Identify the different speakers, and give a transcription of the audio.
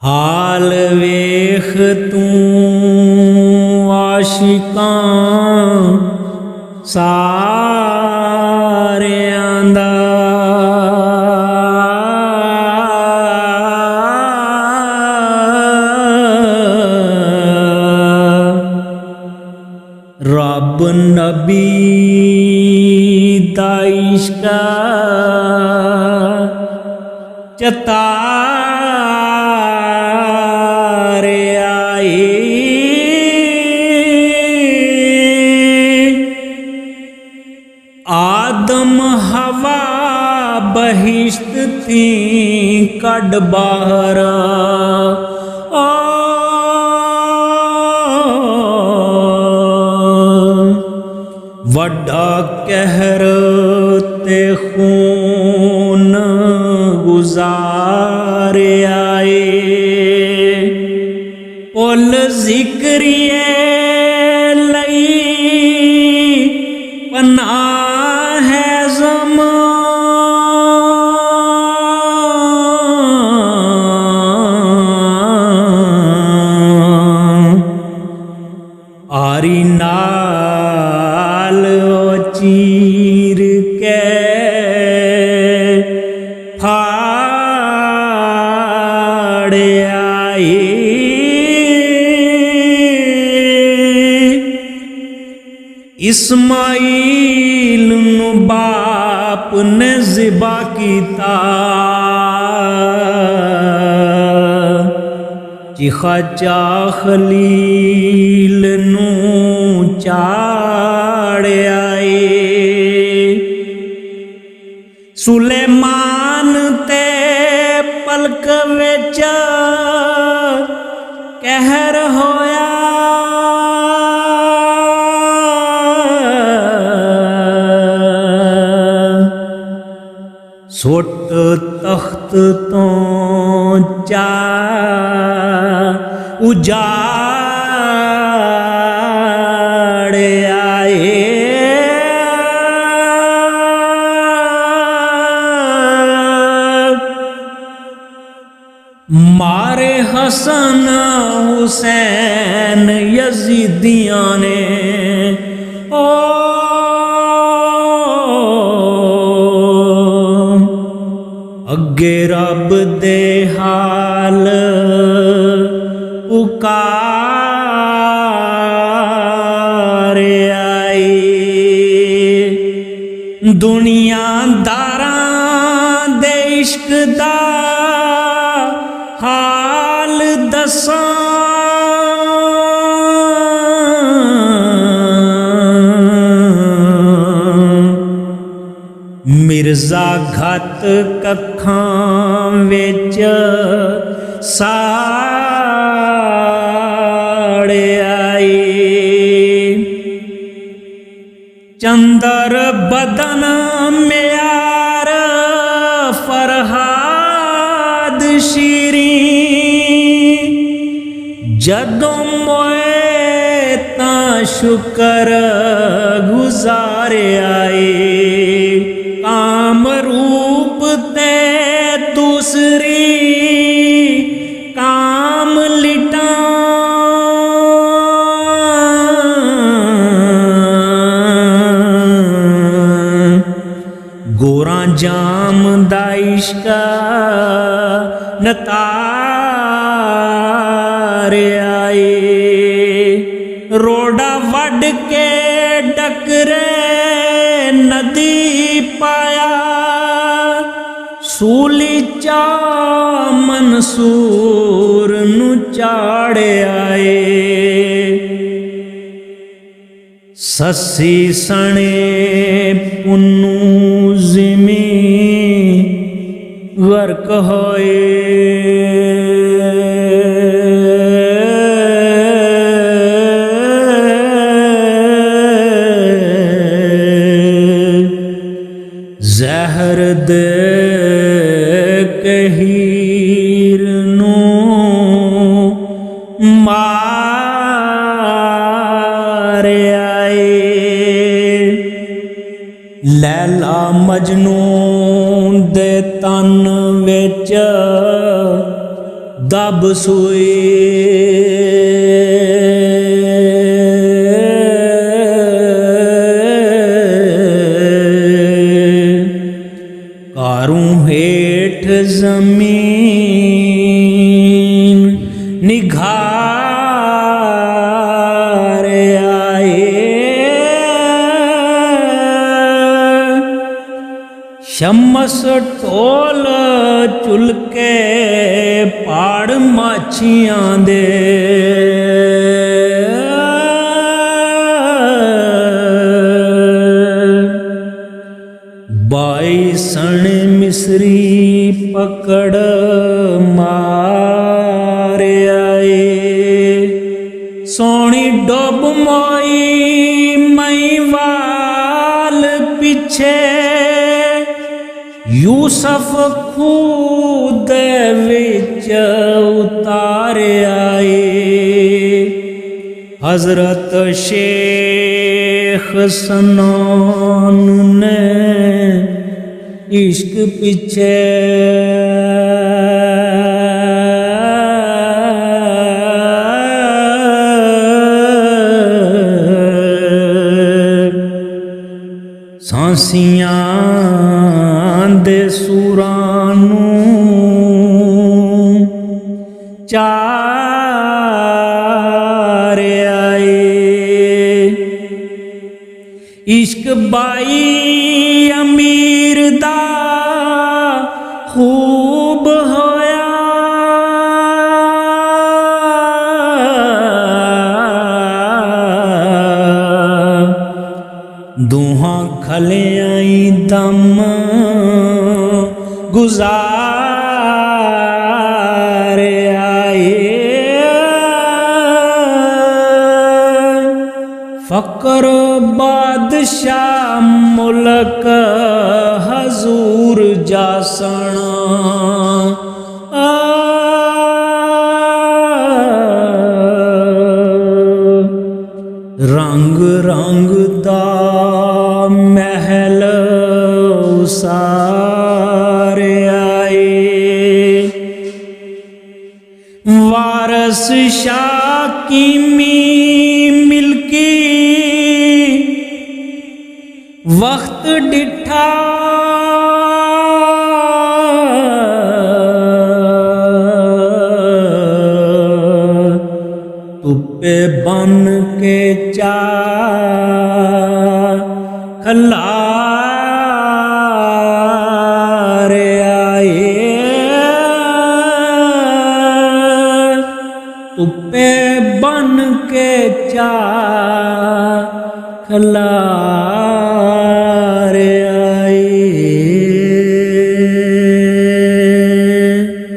Speaker 1: हाल वेख तू आशिकां सारियां दा, रब नबी दा इश्क चतारे आए। आदम हवा बहिश्त थी कड बाहर, वड्डा कहर ते खून गुजारे आए। पुल जिक्रिए लई पनाह है ज़मां, आरी नाल चीर के फाड़े आए। इस्माइल नु बाप ने ज़िबा कीता, चिखा चा खलील नू चाड़े आए। सुलेमान ते पलक विच कहर होया, सुट तख्त तो चा उजाड़े आए। मारे हसन हुसैन यजीदियां ने, ओ अगे रब दे हाल पुकारे आए। दुनियादारां दे इश्क दा हाल दसां, मिर्जा घत कखां विच साड़े आए। चंदर बदन म्यार फरहाद शीरी, जदों मोए तां शुकर गुजारे आए। काम रूप ते दूसरी काम लिटा, गोरा जाम दा इश्क नतारे आए। रोड़ा वड के डकरे नदी पाया, सूली चा मंसूर नु चाड़े आए। ससी सने पुन्नू जिमी गर्क होए। जहर दे कहीर नू मारे आए। लैला मजनू दे तन विच ਦਬ ਸੋਏ ਕਾਰੂੰ ਹੇਠ ਜ਼ਮੀਨ ਨਿਘਾਰ ਆਏ ਸ਼ਮਸ ਢੋਲ ਚੁਲਕੇ ਪਾੜ ਮਾਛੀਆਂ ਦੇ ਬਾਈ ਸਣ ਮਿਸਰੀ ਪਕੜ ਮਾਰ ਆਏ ਸੋਹਣੀ ਡੁੱਬ ਮੋਈ ਮਹੀਵਾਲ ਪਿੱਛੇ ਯੂਸਫ ਖੂਹ ਦੇ ਵਿੱਚ ਉਤਾਰਿਆ ਏ ਹਜ਼ਰਤ ਸ਼ੇਖ ਸਨਾਨ ਨੇ ਇਸ਼ਕ ਪਿੱਛੇ ਸਾਂਸੀਆਂ ਦੇ ਸੂਰਾਂ ਨੂੰ ਚਾਰਿਆ ਏ ਇਸ਼ਕ ਬਾਈ ਅਮੀਰ ਦਾ ਖੂਬ ਹੋਇਆ ਦੋਹਾਂ ਖਲਿਆਂ ਈ ਦਮ ਗੁਜ਼ਾਰ ਆਏ ਫਕਰ ਬਾਦਸ਼ਾਹ ਮੁਲਕ ਹਜ਼ੂਰ ਜਾਸਣਾ ਰੰਗ ਰੰਗ ਦਾ ਮਹਿਲ ਉਸਾਰ ਆਏ ਵਾਰਸ ਸ਼ਾਹ ਕੀਮੀ ਮਿਲਕੀ ਵਕਤ ਡਿਠਾ ਧੁੱਪੇ ਬਨ ਕੇ ਚਾ ਖਲਾਰ ਆਏ ਧੁੱਪੇ ਬਨ ਕੇ ਚਾ ਖਲਾਰ